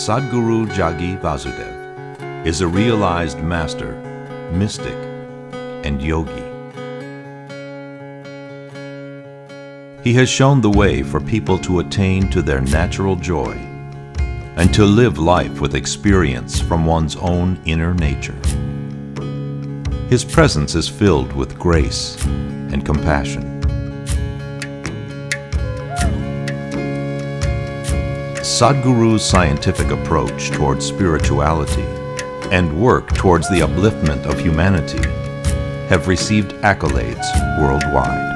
Sadhguru Jagi Vasudev is a realized master, mystic, and yogi. He has shown the way for people to attain to their natural joy and to live life with experience from one's own inner nature. His presence is filled with grace and compassion. Sadhguru's scientific approach towards spirituality and work towards the upliftment of humanity have received accolades worldwide.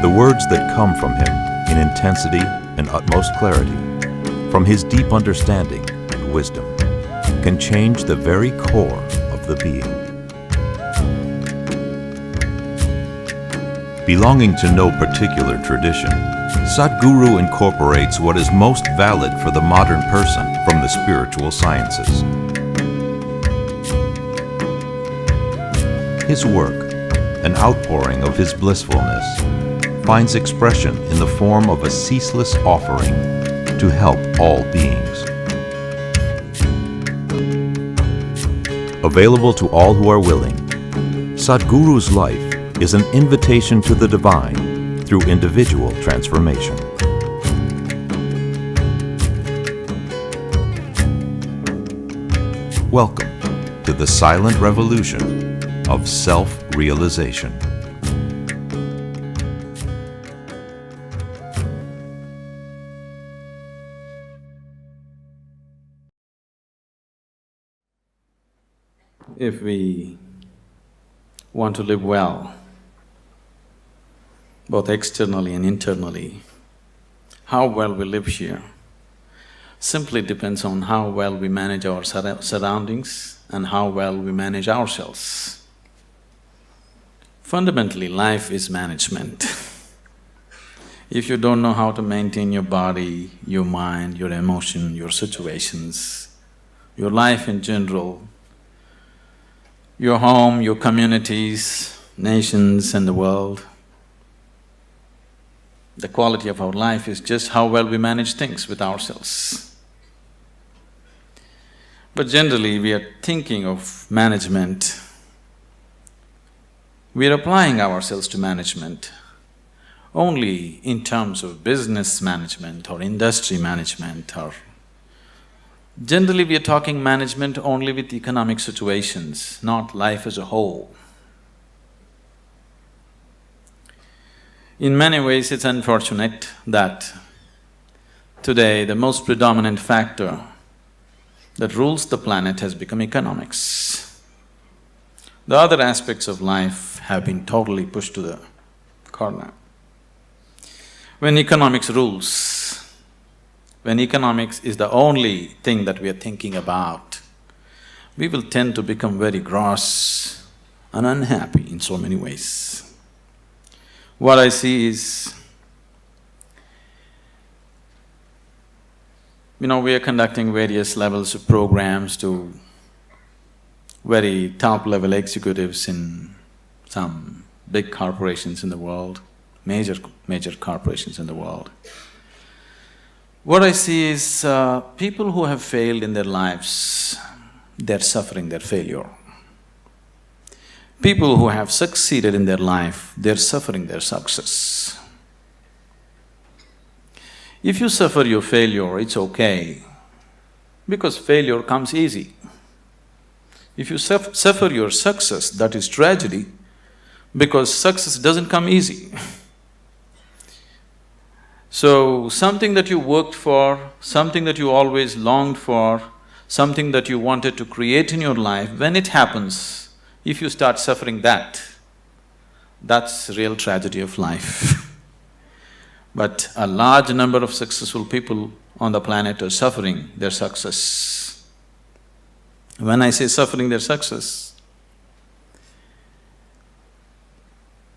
The words that come from him in intensity and utmost clarity, from his deep understanding and wisdom, can change the very core of the being. Belonging to no particular tradition, Sadhguru incorporates what is most valid for the modern person from the spiritual sciences. His work, an outpouring of his blissfulness, finds expression in the form of a ceaseless offering to help all beings. Available to all who are willing, Sadhguru's life is an invitation to the divine through individual transformation. Welcome to the silent revolution of self-realization. If we want to live well, both externally and internally, how well we live here simply depends on how well we manage our surroundings and how well we manage ourselves. Fundamentally, life is management. If you don't know how to maintain your body, your mind, your emotion, your situations, your life in general, your home, your communities, nations and the world, the quality of our life is just how well we manage things with ourselves. But generally, we are thinking of management, we are applying ourselves to management only in terms of business management or industry management, or generally we are talking management only with economic situations, not life as a whole. In many ways, it's unfortunate that today the most predominant factor that rules the planet has become economics. The other aspects of life have been totally pushed to the corner. When economics rules, when economics is the only thing that we are thinking about, we will tend to become very gross and unhappy in so many ways. What I see is, we are conducting various levels of programs to very top-level executives in some big corporations in the world, major corporations in the world. What I see is people who have failed in their lives, they're suffering their failure. People who have succeeded in their life, they're suffering their success. If you suffer your failure, it's okay, because failure comes easy. If you suffer your success, that is tragedy, because success doesn't come easy. So, something that you worked for, something that you always longed for, something that you wanted to create in your life, when it happens, if you start suffering that, that's the real tragedy of life. But a large number of successful people on the planet are suffering their success. When I say suffering their success,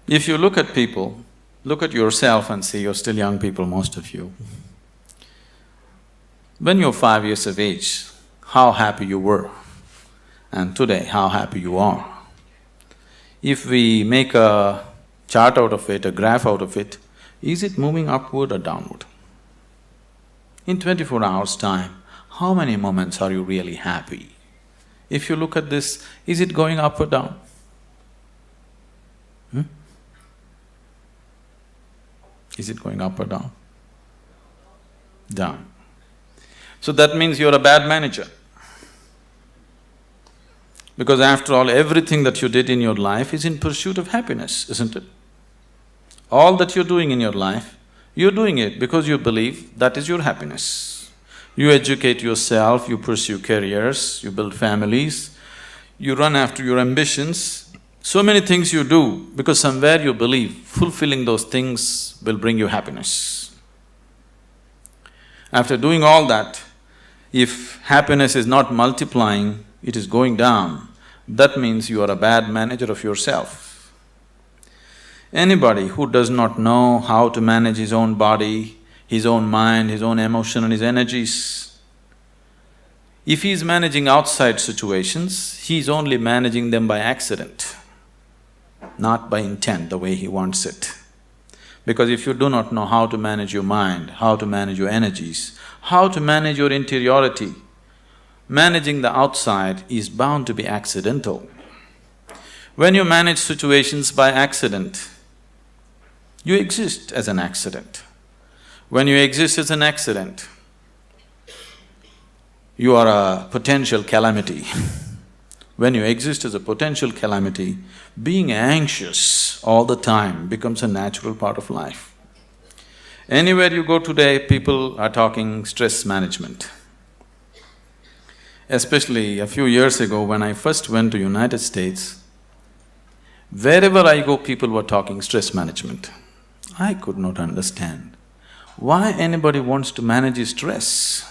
if you look at people, look at yourself and see, you're still young people, most of you. When you're 5 years of age, how happy you were, and today, how happy you are. If we make a chart out of it, a graph out of it, is it moving upward or downward? In 24 hours' time, how many moments are you really happy? If you look at this, is it going up or down? Is it going up or down? Down. So that means you're a bad manager. Because after all, everything that you did in your life is in pursuit of happiness, isn't it? All that you're doing in your life, you're doing it because you believe that is your happiness. You educate yourself, you pursue careers, you build families, you run after your ambitions. So many things you do because somewhere you believe fulfilling those things will bring you happiness. After doing all that, if happiness is not multiplying, it is going down, that means you are a bad manager of yourself. Anybody who does not know how to manage his own body, his own mind, his own emotion and his energies, if he is managing outside situations, he is only managing them by accident, not by intent, the way he wants it. Because if you do not know how to manage your mind, how to manage your energies, how to manage your interiority, managing the outside is bound to be accidental. When you manage situations by accident, you exist as an accident. When you exist as an accident, you are a potential calamity. When you exist as a potential calamity, being anxious all the time becomes a natural part of life. Anywhere you go today, people are talking stress management. Especially a few years ago when I first went to United States, wherever I go, people were talking stress management. I could not understand why anybody wants to manage his stress.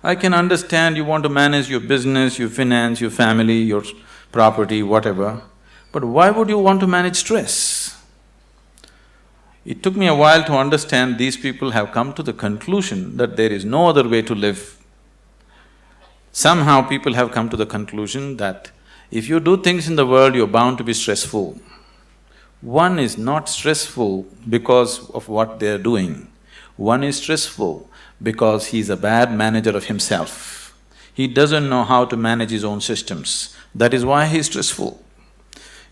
I can understand you want to manage your business, your finance, your family, your property, whatever, but why would you want to manage stress? It took me a while to understand these people have come to the conclusion that there is no other way to live. Somehow people have come to the conclusion that if you do things in the world, you're bound to be stressful. One is not stressful because of what they're doing. One is stressful because he's a bad manager of himself. He doesn't know how to manage his own systems. That is why he's stressful.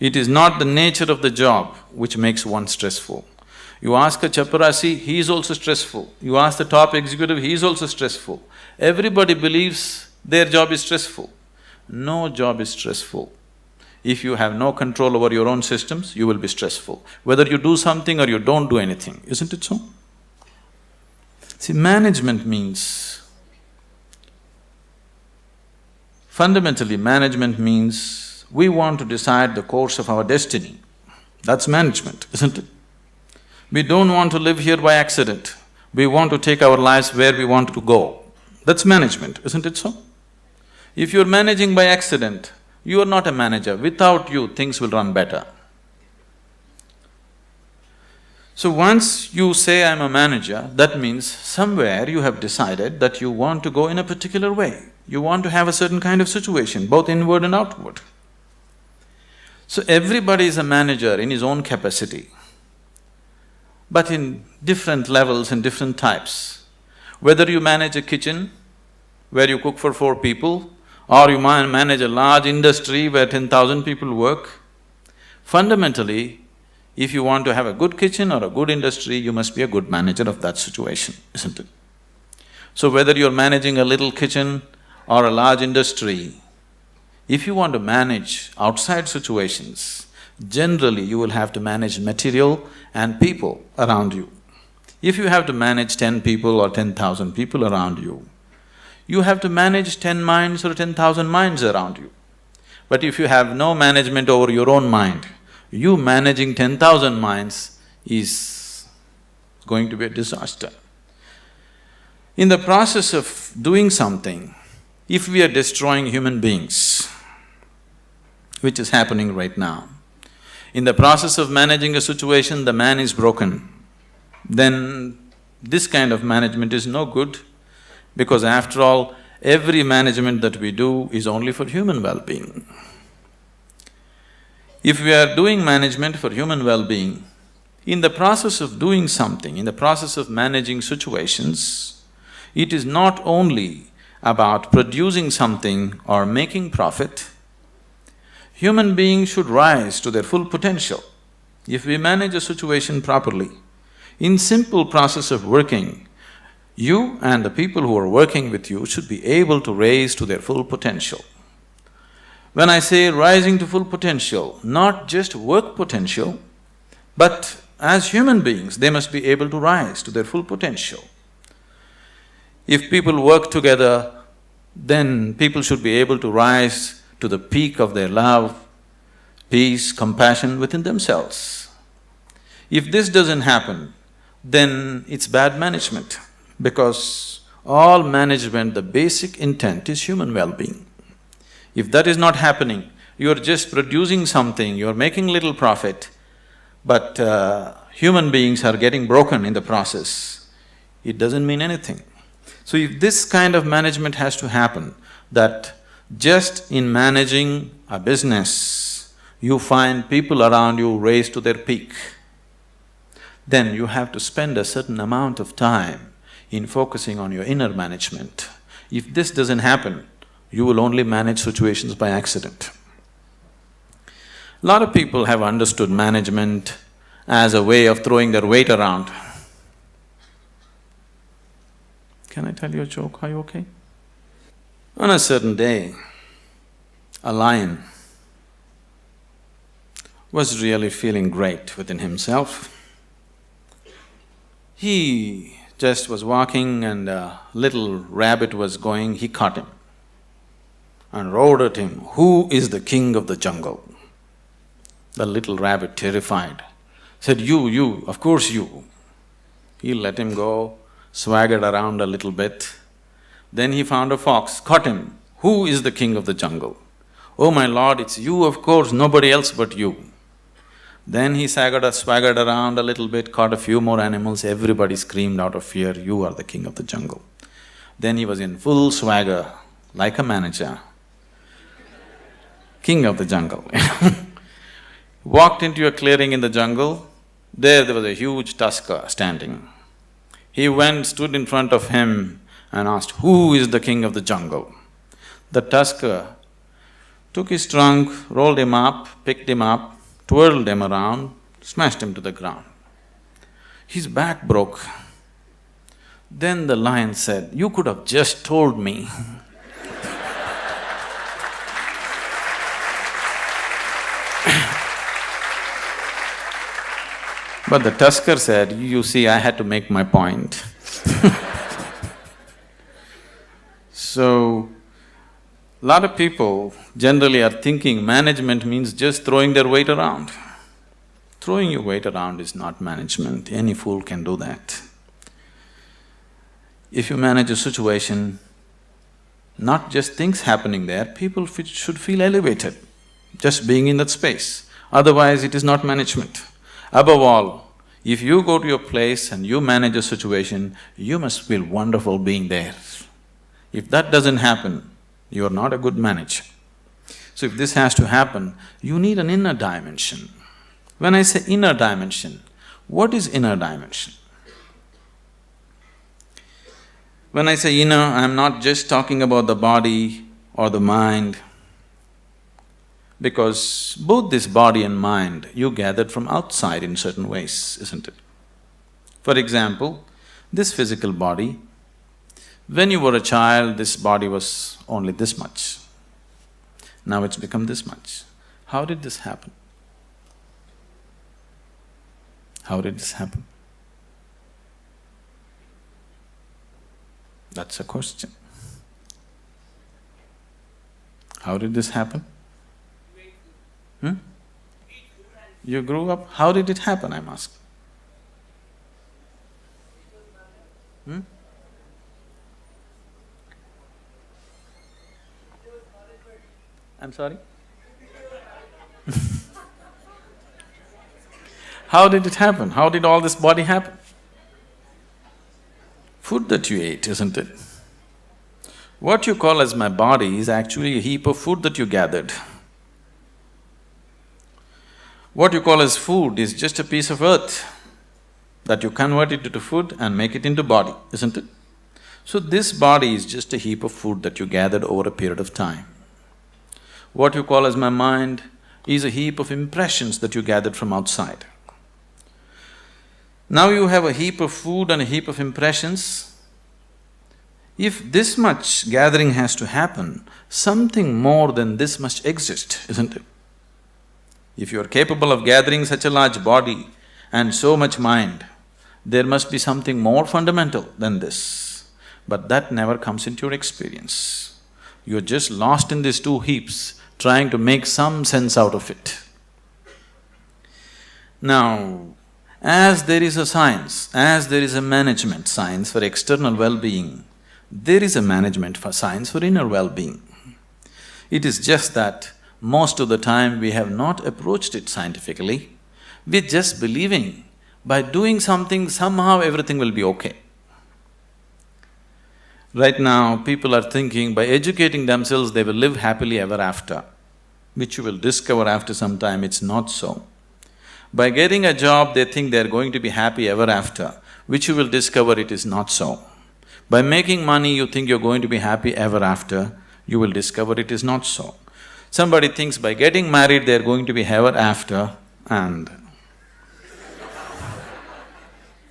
It is not the nature of the job which makes one stressful. You ask a chaparasi, he is also stressful. You ask the top executive, he is also stressful. Everybody believes their job is stressful. No job is stressful. If you have no control over your own systems, you will be stressful. Whether you do something or you don't do anything, isn't it so? See, management means… fundamentally, management means we want to decide the course of our destiny. That's management, isn't it? We don't want to live here by accident. We want to take our lives where we want to go. That's management, isn't it so? If you're managing by accident, you are not a manager. Without you, things will run better. So once you say, I'm a manager, that means somewhere you have decided that you want to go in a particular way. You want to have a certain kind of situation, both inward and outward. So everybody is a manager in his own capacity, but in different levels and different types. Whether you manage a kitchen where you cook for 4 people, or you manage a large industry where 10,000 people work, fundamentally, if you want to have a good kitchen or a good industry, you must be a good manager of that situation, isn't it? So whether you're managing a little kitchen or a large industry, if you want to manage outside situations, generally you will have to manage material and people around you. If you have to manage 10 people or 10,000 people around you, you have to manage 10 minds or 10,000 minds around you. But if you have no management over your own mind, you managing 10,000 minds is going to be a disaster. In the process of doing something, if we are destroying human beings, which is happening right now, in the process of managing a situation, the man is broken, then this kind of management is no good, because after all, every management that we do is only for human well-being. If we are doing management for human well-being, in the process of doing something, in the process of managing situations, It is not only about producing something or making profit. Human beings should rise to their full potential. If we manage a situation properly, in simple process of working, you and the people who are working with you should be able to raise to their full potential. When I say rising to full potential, not just work potential, but as human beings, they must be able to rise to their full potential. If people work together, then people should be able to rise to the peak of their love, peace, compassion within themselves. If this doesn't happen, then it's bad management, because all management, the basic intent is human well-being. If that is not happening, you're just producing something, you're making little profit, but human beings are getting broken in the process, it doesn't mean anything. So if this kind of management has to happen, that just in managing a business, you find people around you raise to their peak, then you have to spend a certain amount of time in focusing on your inner management. If this doesn't happen, you will only manage situations by accident. A lot of people have understood management as a way of throwing their weight around. Can I tell you a joke? Are you okay? On a certain day, a lion was really feeling great within himself. He just was walking and a little rabbit was going, he caught him and roared at him, "Who is the king of the jungle?" The little rabbit, terrified, said, You, of course you." He let him go, swaggered around a little bit. Then he found a fox, caught him, "Who is the king of the jungle?" "Oh my lord, it's you, of course, nobody else but you." Then he swaggered around a little bit, caught a few more animals, everybody screamed out of fear, "You are the king of the jungle." Then he was in full swagger, like a manager, king of the jungle Walked into a clearing in the jungle, there was a huge tusker standing. He went, stood in front of him and asked, "Who is the king of the jungle?" The tusker took his trunk, rolled him up, picked him up, twirled him around, smashed him to the ground. His back broke. Then the lion said, "You could have just told me." But the tusker said, "You see, I had to make my point." So, a lot of people generally are thinking management means just throwing their weight around. Throwing your weight around is not management, any fool can do that. If you manage a situation, not just things happening there, people should feel elevated, just being in that space. Otherwise, it is not management. Above all, if you go to your place and you manage a situation, you must feel wonderful being there. If that doesn't happen, you are not a good manager. So if this has to happen, you need an inner dimension. When I say inner dimension, what is inner dimension? When I say inner, I'm not just talking about the body or the mind, because both this body and mind you gathered from outside in certain ways, isn't it? For example, this physical body, when you were a child, this body was only this much. Now it's become this much. How did this happen? How did this happen? That's a question. How did this happen? You grew up, how did it happen, I'm asking? I'm sorry? How did it happen? How did all this body happen? Food that you ate, isn't it? What you call as my body is actually a heap of food that you gathered. What you call as food is just a piece of earth that you convert it into food and make it into body, isn't it? So this body is just a heap of food that you gathered over a period of time. What you call as my mind is a heap of impressions that you gathered from outside. Now you have a heap of food and a heap of impressions. If this much gathering has to happen, something more than this must exist, isn't it? If you are capable of gathering such a large body and so much mind, there must be something more fundamental than this. But that never comes into your experience. You're just lost in these two heaps, trying to make some sense out of it. Now, as there is a science, as there is a management science for external well-being, there is a management for science for inner well-being. It is just that most of the time we have not approached it scientifically. We're just believing by doing something, somehow everything will be okay. Right now, people are thinking by educating themselves they will live happily ever after, which you will discover after some time it's not so. By getting a job, they think they're going to be happy ever after, which you will discover it is not so. By making money, you think you're going to be happy ever after, you will discover it is not so. Somebody thinks by getting married, they're going to be ever after, and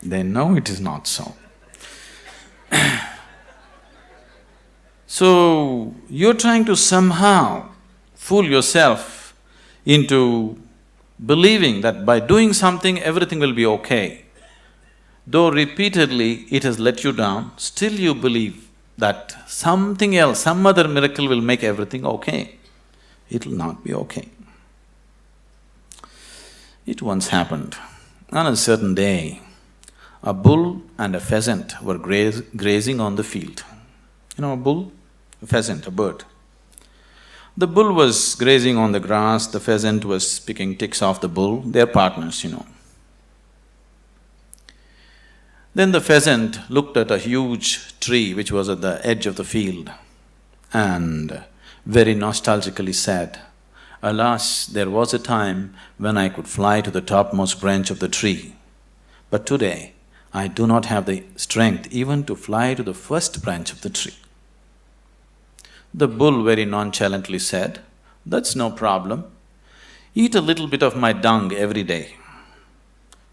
they know it is not so. So, you're trying to somehow fool yourself into believing that by doing something, everything will be okay. Though repeatedly it has let you down, still you believe that something else, some other miracle will make everything okay. It'll not be okay. It once happened. On a certain day, a bull and a pheasant were grazing on the field. You know a bull? A pheasant, a bird. The bull was grazing on the grass, the pheasant was picking ticks off the bull, they're partners, Then the pheasant looked at a huge tree which was at the edge of the field and very nostalgically said, "Alas, there was a time when I could fly to the topmost branch of the tree, but today I do not have the strength even to fly to the first branch of the tree." The bull very nonchalantly said, "That's no problem. Eat a little bit of my dung every day.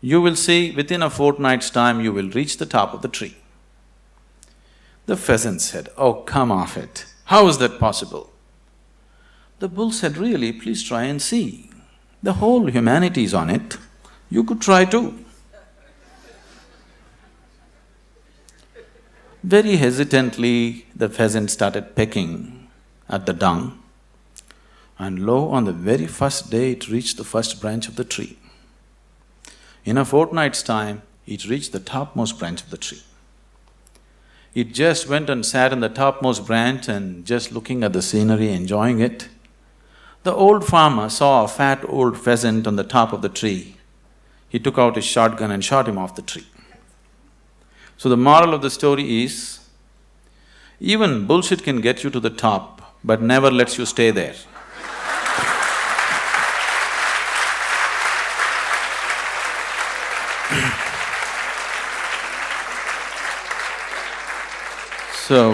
You will see, within a fortnight's time you will reach the top of the tree." The pheasant said, "Oh, come off it. How is that possible?" The bull said, "Really, please try and see. The whole humanity is on it. You could try too." Very hesitantly, the pheasant started pecking at the dung, and lo, on the very first day it reached the first branch of the tree. In a fortnight's time, it reached the topmost branch of the tree. It just went and sat on the topmost branch and just looking at the scenery, enjoying it. The old farmer saw a fat old pheasant on the top of the tree. He took out his shotgun and shot him off the tree. So the moral of the story is, even bullshit can get you to the top, but never lets you stay there. So,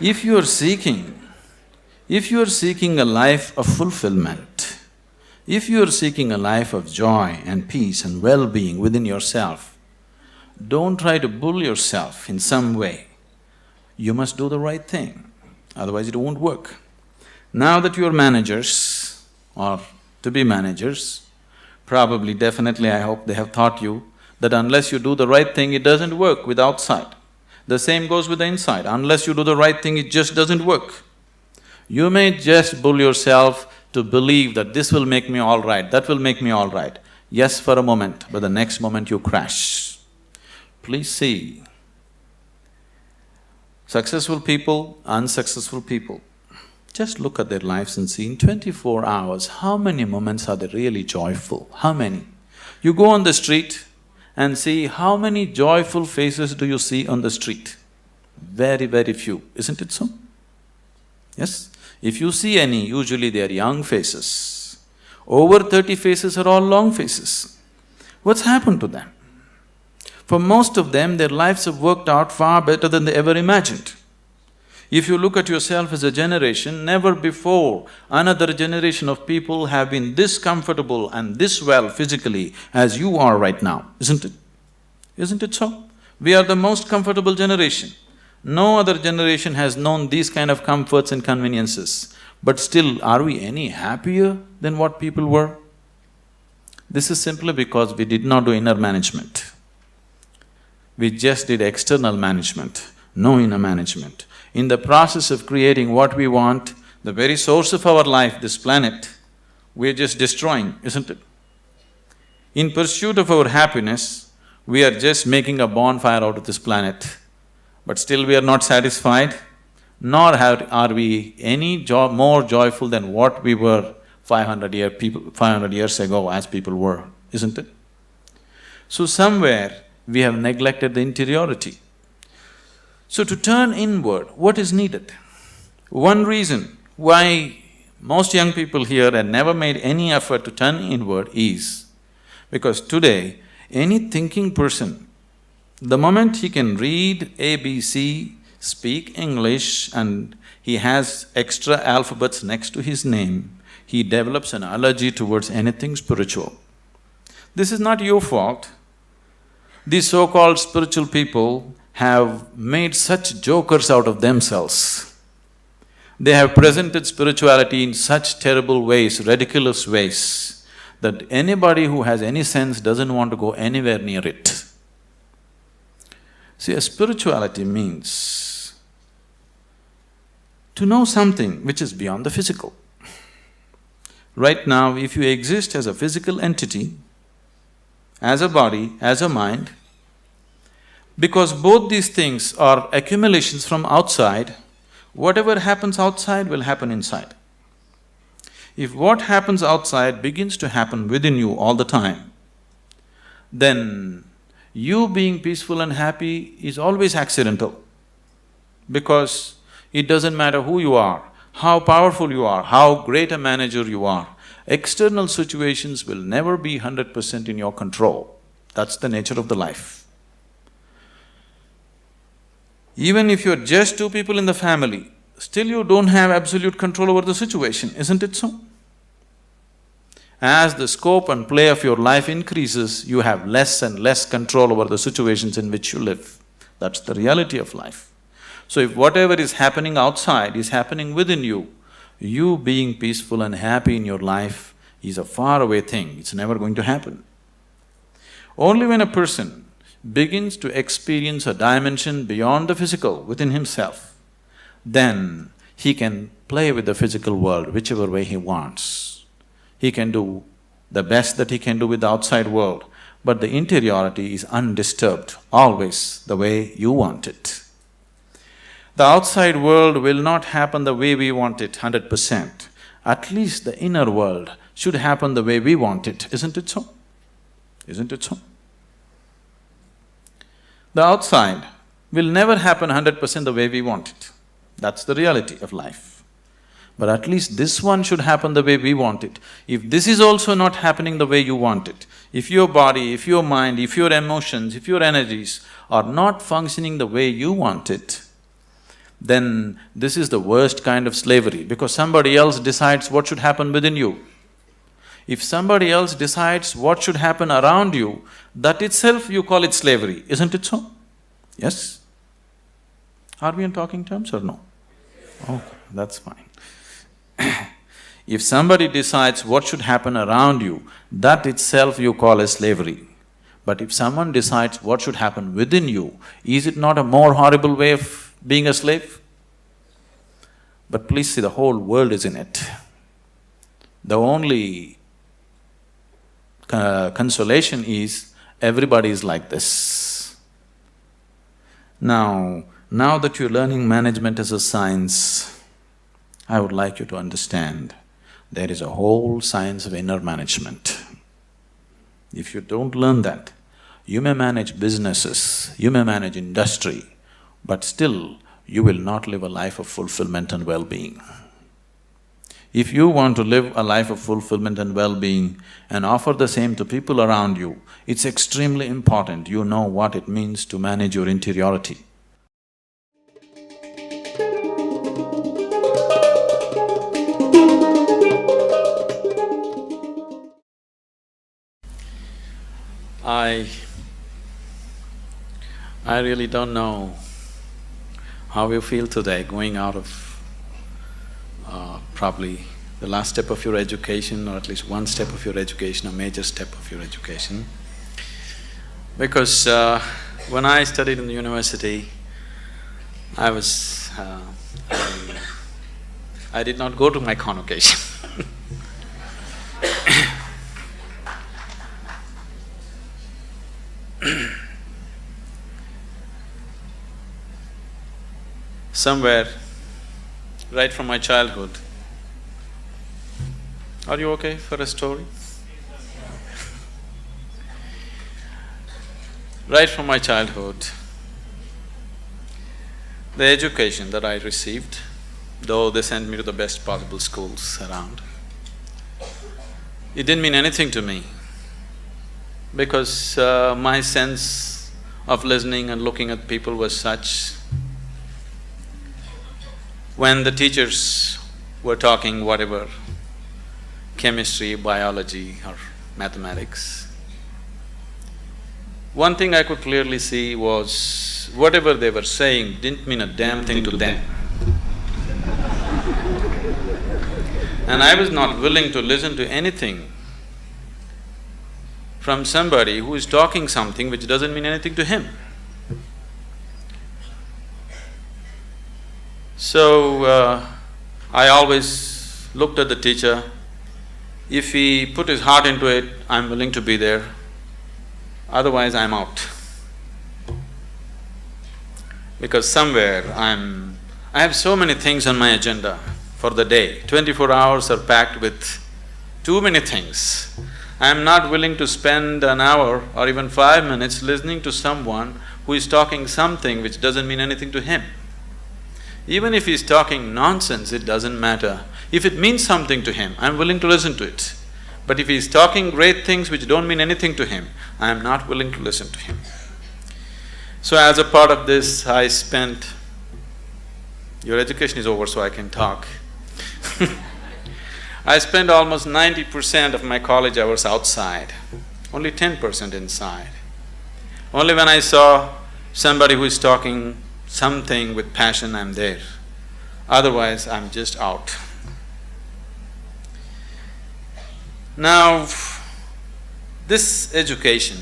if you are seeking a life of fulfillment, if you are seeking a life of joy and peace and well-being within yourself, don't try to bull yourself in some way. You must do the right thing, otherwise it won't work. Now that you're managers or to be managers, probably, definitely, I hope they have taught you that unless you do the right thing, it doesn't work with outside. The same goes with the inside. Unless you do the right thing, it just doesn't work. You may just bull yourself to believe that this will make me all right, that will make me all right. Yes, for a moment, but the next moment you crash. Please see, successful people, unsuccessful people, just look at their lives and see in 24 hours, how many moments are they really joyful? How many? You go on the street and see how many joyful faces do you see on the street? Very, very few, isn't it so? Yes? If you see any, usually they are young faces. Over 30 faces are all long faces. What's happened to them? For most of them, their lives have worked out far better than they ever imagined. If you look at yourself as a generation, never before another generation of people have been this comfortable and this well physically as you are right now, isn't it? Isn't it so? We are the most comfortable generation. No other generation has known these kind of comforts and conveniences. But still, are we any happier than what people were? This is simply because we did not do inner management. We just did external management, no inner management. In the process of creating what we want, the very source of our life, this planet, we're just destroying, isn't it? In pursuit of our happiness, we are just making a bonfire out of this planet, but still we are not satisfied, nor are we any more joyful than what we were 500 years ago as people were, isn't it? So somewhere we have neglected the interiority. So to turn inward, what is needed? One reason why most young people here have never made any effort to turn inward is because today, any thinking person, the moment he can read ABC, speak English and he has extra alphabets next to his name, he develops an allergy towards anything spiritual. This is not your fault. These so-called spiritual people have made such jokers out of themselves. They have presented spirituality in such terrible ways, ridiculous ways, that anybody who has any sense doesn't want to go anywhere near it. See, a spirituality means to know something which is beyond the physical. Right now, if you exist as a physical entity, as a body, as a mind, because both these things are accumulations from outside, whatever happens outside will happen inside. If what happens outside begins to happen within you all the time, then you being peaceful and happy is always accidental, because it doesn't matter who you are, how powerful you are, how great a manager you are, external situations will never be 100% in your control. That's the nature of the life. Even if you're just two people in the family, still you don't have absolute control over the situation, isn't it so? As the scope and play of your life increases, you have less and less control over the situations in which you live. That's the reality of life. So if whatever is happening outside is happening within you, you being peaceful and happy in your life is a faraway thing, it's never going to happen. Only when a person begins to experience a dimension beyond the physical within himself, then he can play with the physical world whichever way he wants. He can do the best that he can do with the outside world, but the interiority is undisturbed, always the way you want it. The outside world will not happen the way we want it 100%. At least the inner world should happen the way we want it, isn't it so? Isn't it so? The outside will never happen 100% the way we want it. That's the reality of life. But at least this one should happen the way we want it. If this is also not happening the way you want it, if your body, if your mind, if your emotions, if your energies are not functioning the way you want it, then this is the worst kind of slavery, because somebody else decides what should happen within you. If somebody else decides what should happen around you, that itself you call it slavery, isn't it so? Yes? Are we in talking terms or no? Oh, that's fine. If somebody decides what should happen around you, that itself you call as slavery. But if someone decides what should happen within you, is it not a more horrible way of being a slave? But please see, the whole world is in it. The only consolation is everybody is like this. Now that you're learning management as a science, I would like you to understand there is a whole science of inner management. If you don't learn that, you may manage businesses, you may manage industry, but still you will not live a life of fulfillment and well-being. If you want to live a life of fulfillment and well-being and offer the same to people around you, it's extremely important you know what it means to manage your interiority. I really don't know how you feel today going out of probably the last step of your education, or at least one step of your education, a major step of your education. Because when I studied in the university, I did not go to my convocation. Somewhere, right from my childhood. Are you okay for a story? Right from my childhood, the education that I received, though they sent me to the best possible schools around, it didn't mean anything to me because my sense of listening and looking at people was such. When the teachers were talking whatever, chemistry, biology or mathematics, one thing I could clearly see was whatever they were saying didn't mean a damn thing to them. And I was not willing to listen to anything from somebody who is talking something which doesn't mean anything to him. So, I always looked at the teacher. If he put his heart into it, I'm willing to be there, otherwise I'm out. Because somewhere I have so many things on my agenda for the day. 24 hours are packed with too many things. I'm not willing to spend an hour or even 5 minutes listening to someone who is talking something which doesn't mean anything to him. Even if he's talking nonsense, it doesn't matter. If it means something to him, I'm willing to listen to it. But if he's talking great things which don't mean anything to him, I am not willing to listen to him. So as a part of this, I spent… Your education is over, so I can talk. I spent almost 90% of my college hours outside, only 10% inside. Only when I saw somebody who is talking something with passion, I'm there. Otherwise, I'm just out. Now, this education,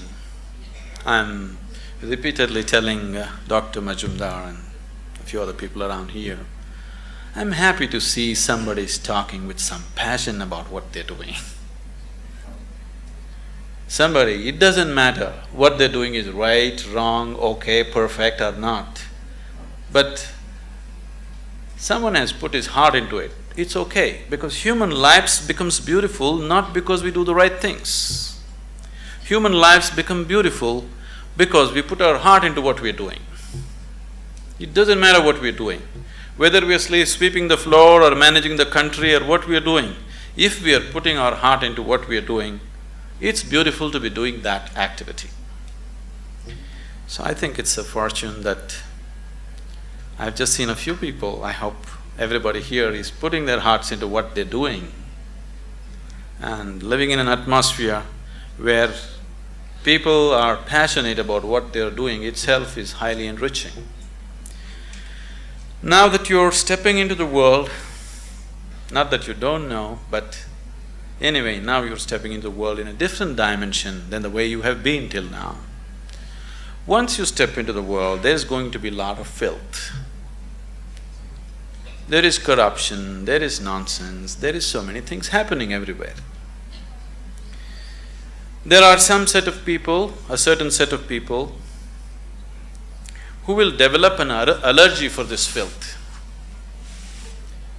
I'm repeatedly telling Dr. Majumdar and a few other people around here, I'm happy to see somebody's talking with some passion about what they're doing. Somebody, it doesn't matter what they're doing is right, wrong, okay, perfect or not. But someone has put his heart into it, it's okay, because human lives becomes beautiful not because we do the right things. Human lives become beautiful because we put our heart into what we're doing. It doesn't matter what we're doing, whether we are sweeping the floor or managing the country or what we are doing, if we are putting our heart into what we are doing, it's beautiful to be doing that activity. So I think it's a fortune that I've just seen a few people, I hope everybody here is putting their hearts into what they're doing and living in an atmosphere where people are passionate about what they're doing itself is highly enriching. Now that you're stepping into the world, not that you don't know, but anyway, now you're stepping into the world in a different dimension than the way you have been till now. Once you step into the world, there's going to be a lot of filth. There is corruption, there is nonsense, there is so many things happening everywhere. There are some set of people, a certain set of people, who will develop an allergy for this filth.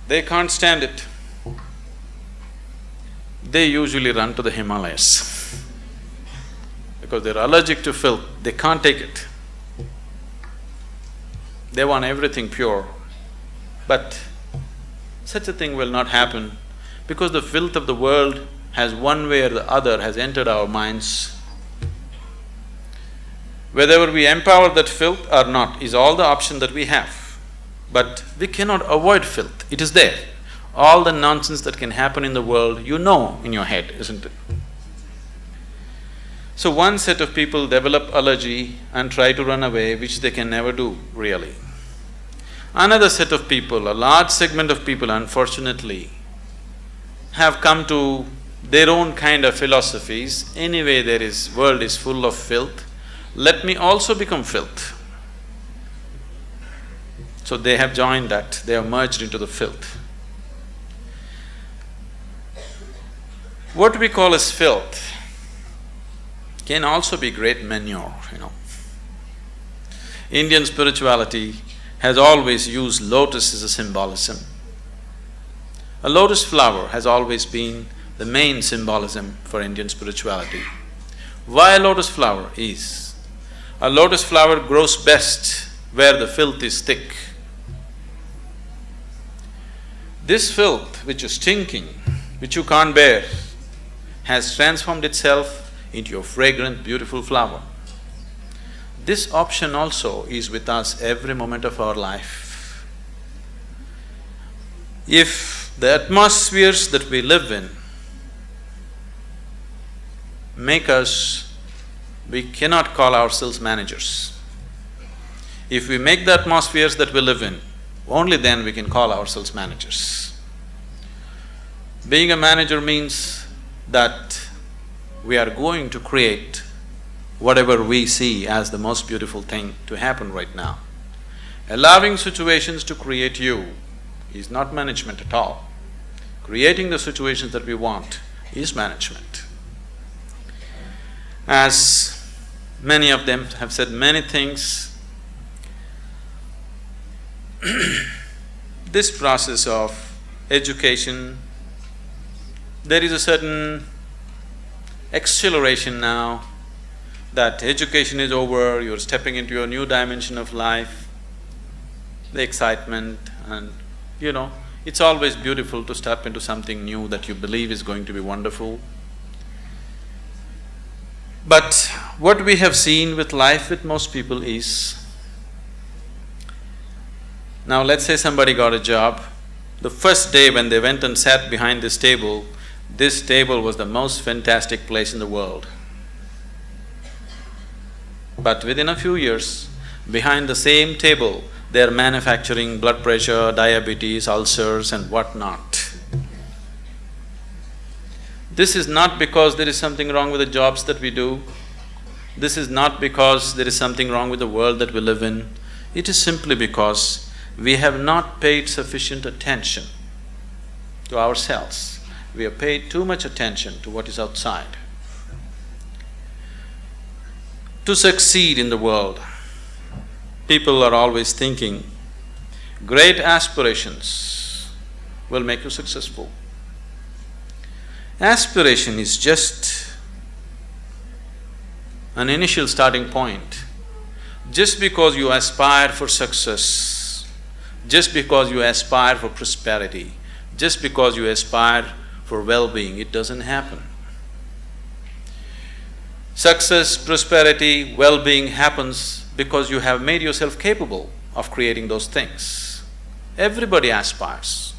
They can't stand it. They usually run to the Himalayas because they're allergic to filth, they can't take it. They want everything pure. But such a thing will not happen Because the filth of the world has one way or the other has entered our minds. Whether we empower that filth or not is all the option that we have. But we cannot avoid filth, it is there. All the nonsense that can happen in the world, you know in your head, isn't it? So one set of people develop allergy and try to run away, which they can never do, really. Another set of people, a large segment of people, unfortunately, have come to their own kind of philosophies. Anyway, world is full of filth, let me also become filth. So they have joined that, they have merged into the filth. What we call as filth can also be great manure, Indian spirituality has always used lotus as a symbolism. A lotus flower has always been the main symbolism for Indian spirituality. Why a lotus flower is? A lotus flower grows best where the filth is thick. This filth which is stinking, which you can't bear, has transformed itself into a fragrant, beautiful flower. This option also is with us every moment of our life. If the atmospheres that we live in make us, we cannot call ourselves managers. If we make the atmospheres that we live in, only then we can call ourselves managers. Being a manager means that we are going to create whatever we see as the most beautiful thing to happen right now. Allowing situations to create you is not management at all. Creating the situations that we want is management. As many of them have said many things, this process of education, there is a certain acceleration now that education is over, you're stepping into a new dimension of life, the excitement and it's always beautiful to step into something new that you believe is going to be wonderful. But what we have seen with life with most people is, now let's say somebody got a job, the first day when they went and sat behind this table was the most fantastic place in the world. But within a few years, behind the same table, they're manufacturing blood pressure, diabetes, ulcers and whatnot. This is not because there is something wrong with the jobs that we do. This is not because there is something wrong with the world that we live in. It is simply because we have not paid sufficient attention to ourselves. We have paid too much attention to what is outside. To succeed in the world, people are always thinking, great aspirations will make you successful. Aspiration is just an initial starting point. Just because you aspire for success, just because you aspire for prosperity, just because you aspire for well-being, it doesn't happen. Success, prosperity, well-being happens because you have made yourself capable of creating those things. Everybody aspires.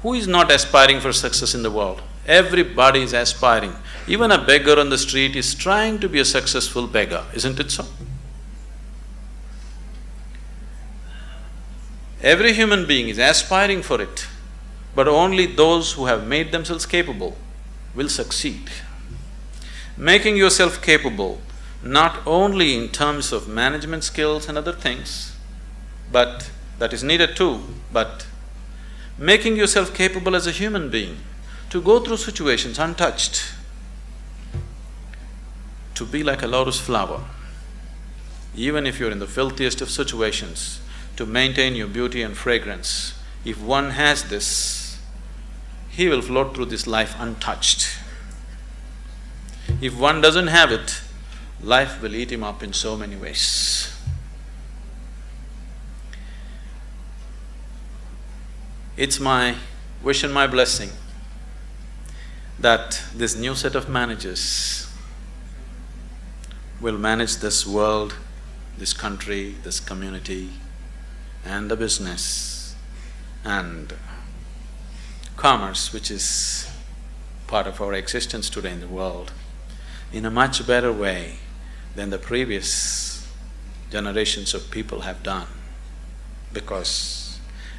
Who is not aspiring for success in the world? Everybody is aspiring. Even a beggar on the street is trying to be a successful beggar, isn't it so? Every human being is aspiring for it, but only those who have made themselves capable will succeed. Making yourself capable not only in terms of management skills and other things, but that is needed too, but making yourself capable as a human being to go through situations untouched, to be like a lotus flower, even if you're in the filthiest of situations, to maintain your beauty and fragrance. If one has this, he will float through this life untouched. If one doesn't have it, life will eat him up in so many ways. It's my wish and my blessing that this new set of managers will manage this world, this country, this community, and the business and commerce, which is part of our existence today in the world, in a much better way than the previous generations of people have done. Because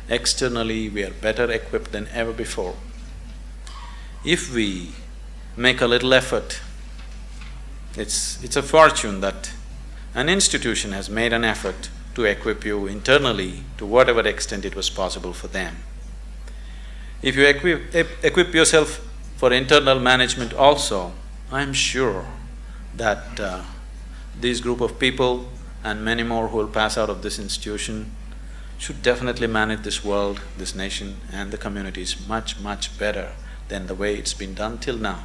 externally we are better equipped than ever before. If we make a little effort, it's a fortune that an institution has made an effort to equip you internally to whatever extent it was possible for them. If you equip yourself for internal management also, I'm sure that this group of people and many more who will pass out of this institution should definitely manage this world, this nation and the communities much, much better than the way it's been done till now.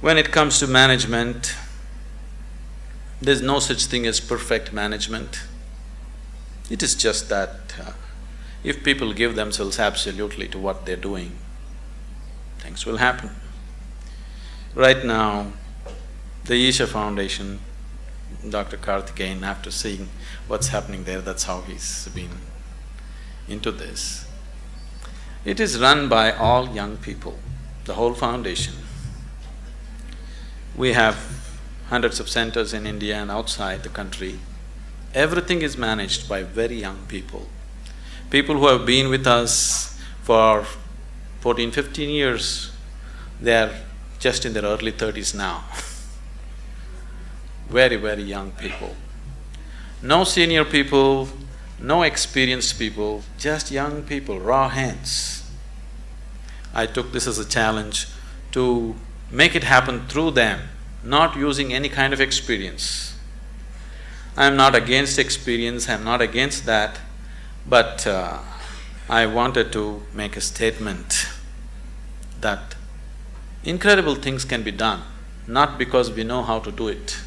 When it comes to management, there's no such thing as perfect management. It is just that if people give themselves absolutely to what they're doing, things will happen. Right now, the Isha Foundation, Dr. Karthikeyan, after seeing what's happening there, that's how he's been into this. It is run by all young people, the whole foundation. We have hundreds of centers in India and outside the country. Everything is managed by very young people. People who have been with us for 14, 15 years, they are just in their early 30s now. Very, very young people. No senior people, no experienced people, just young people, raw hands. I took this as a challenge to make it happen through them, not using any kind of experience. I'm not against experience, I'm not against that, but I wanted to make a statement that incredible things can be done, not because we know how to do it.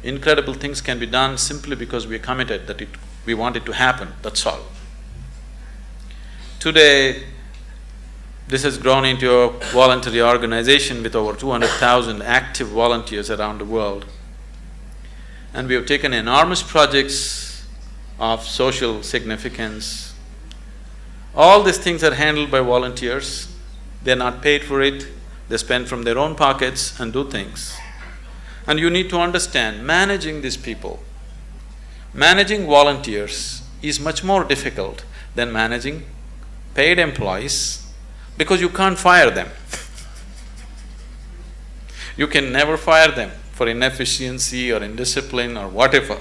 Incredible things can be done simply because we are committed that we want it to happen, that's all. Today, this has grown into a voluntary organization with over 200,000 active volunteers around the world. And we have taken enormous projects of social significance. All these things are handled by volunteers. They're not paid for it, they spend from their own pockets and do things. And you need to understand, managing these people, managing volunteers is much more difficult than managing paid employees, because you can't fire them. You can never fire them for inefficiency or indiscipline or whatever,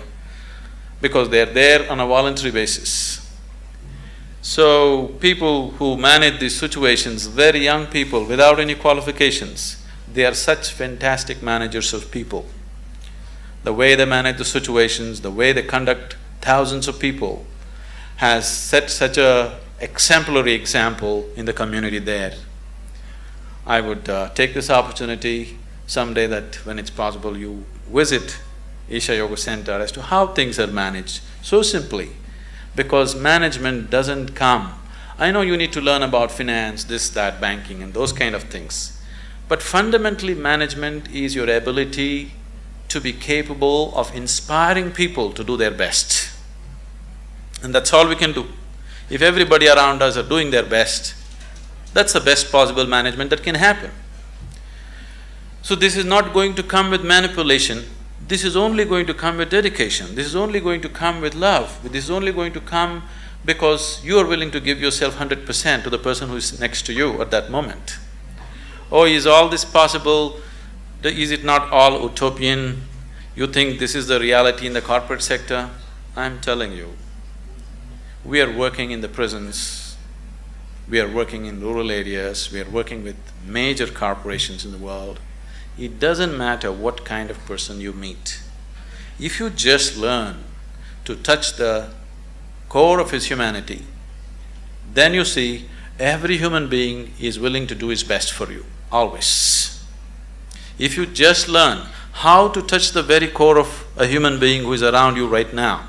because they're there on a voluntary basis. So, people who manage these situations, very young people without any qualifications, they are such fantastic managers of people. The way they manage the situations, the way they conduct thousands of people has set such a exemplary example in the community there. I would take this opportunity someday that when it's possible you visit Isha Yoga Center as to how things are managed, so simply, because management doesn't come… I know you need to learn about finance, this, that, banking and those kind of things, but fundamentally management is your ability to be capable of inspiring people to do their best. And that's all we can do. If everybody around us are doing their best, that's the best possible management that can happen. So this is not going to come with manipulation, this is only going to come with dedication, this is only going to come with love, this is only going to come because you are willing to give yourself 100% to the person who is next to you at that moment. Oh, is all this possible? Is it not all utopian? You think this is the reality in the corporate sector? I'm telling you, we are working in the prisons, we are working in rural areas, we are working with major corporations in the world. It doesn't matter what kind of person you meet. If you just learn to touch the core of his humanity, then you see every human being is willing to do his best for you, always. If you just learn how to touch the very core of a human being who is around you right now,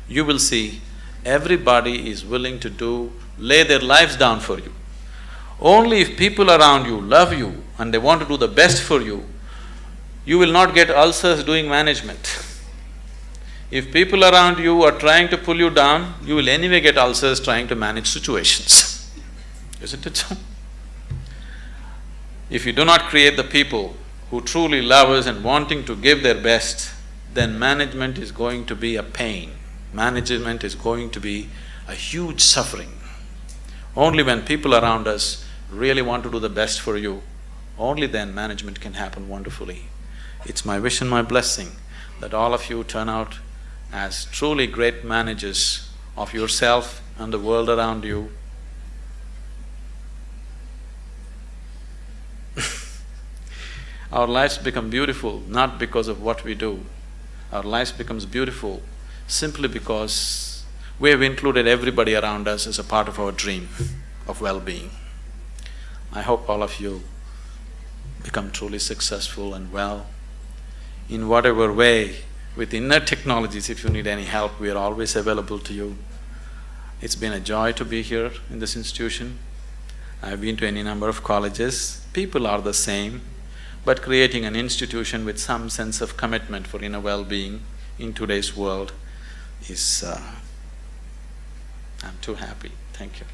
you will see everybody is willing to lay their lives down for you. Only if people around you love you and they want to do the best for you, you will not get ulcers doing management. If people around you are trying to pull you down, you will anyway get ulcers trying to manage situations. Isn't it so? If you do not create the people who truly love us and wanting to give their best, then management is going to be a pain. Management is going to be a huge suffering. Only when people around us really want to do the best for you, only then management can happen wonderfully. It's my wish and my blessing that all of you turn out as truly great managers of yourself and the world around you. Our lives become beautiful not because of what we do. Our lives becomes beautiful simply because we have included everybody around us as a part of our dream of well-being. I hope all of you become truly successful and well. In whatever way, with inner technologies, if you need any help, we are always available to you. It's been a joy to be here in this institution. I've been to any number of colleges. People are the same, but creating an institution with some sense of commitment for inner well-being in today's world is… I'm too happy. Thank you.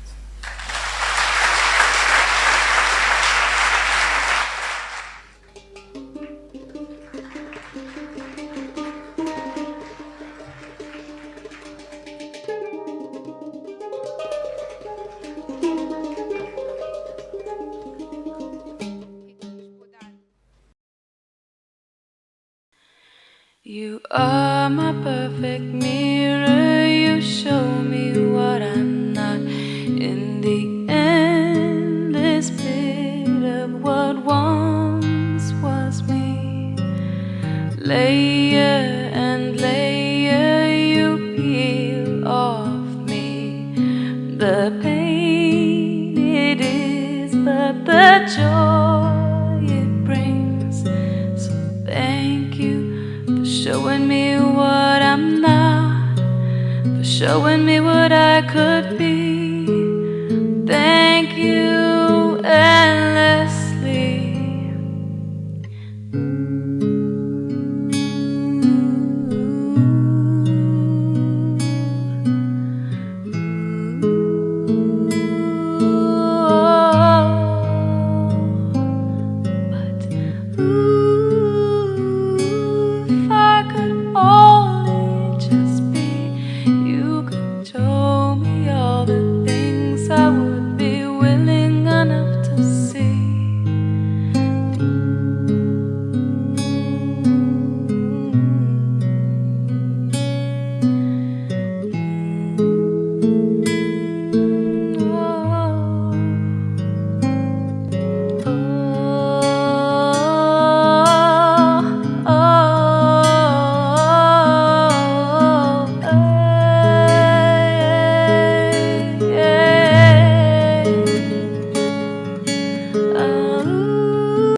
You are my perfect mirror, you show me what I'm not. In the endless pit of what once was me, layer and layer you peel off me. The pain it is, but the joy it brings. So thank you for showing me what I'm not, for showing me what I could be.